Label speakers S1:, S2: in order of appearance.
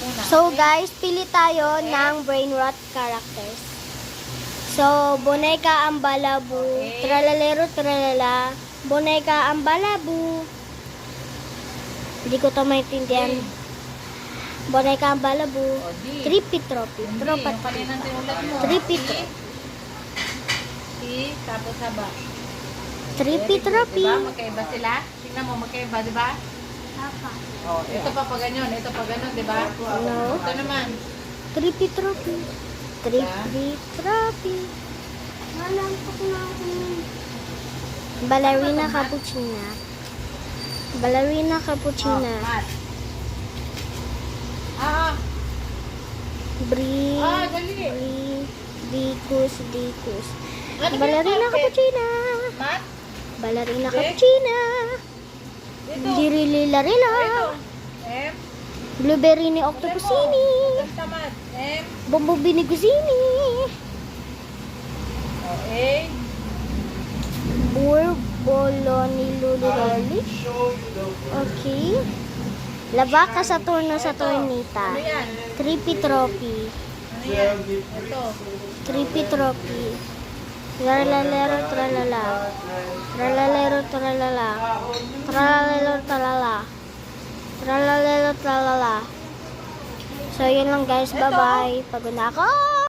S1: muna.
S2: So guys, pili tayo ng brain rot characters. So, Boneka ang Balabu, Tralalero Tralala, Boneka ang Balabu. Hindi ko to maintindihan. Boneka ang Balabu, Trippy Trophy, Tropa
S1: Yung kaninang tinulat mo.
S2: Trippy Trophy,
S1: Tapos haba.
S2: Trippy Trophy.
S1: Diba? Magkaiba sila? Tingnan mo, magkaiba, diba? Oh, ito pa ganyan, ito pa ganun, diba?
S2: No.
S1: Ito naman.
S2: Trippy Trophy, Trippy Trophy. Ballerina Cappuccina. Ballerina Cappuccina.
S1: Mat. Ah,
S2: Bri.
S1: dali.
S2: Dikus.
S1: Ano ba
S2: Ballerina
S1: yung carpet?
S2: Cappuccina.
S1: Mat?
S2: Ballerina Cappuccina.
S1: Ito.
S2: Dirilarila.
S1: Ito. M.
S2: Blueberry ni Octopusini.
S1: Ito tamad. M.
S2: Bumblebee ni Guzini.
S1: O, A.
S2: Burbolo ni Luliroli. Okay. Labaka sa turno sa Tornita.
S1: Ano yan?
S2: Trippy Trophy.
S1: Ano yan? Ito.
S2: Trippy Trophy. Tralalero tralala. Tralalero tralala. Tralalero tralala. Tralalero tralala. So, yun lang guys. Bye-bye. Pagod na ako.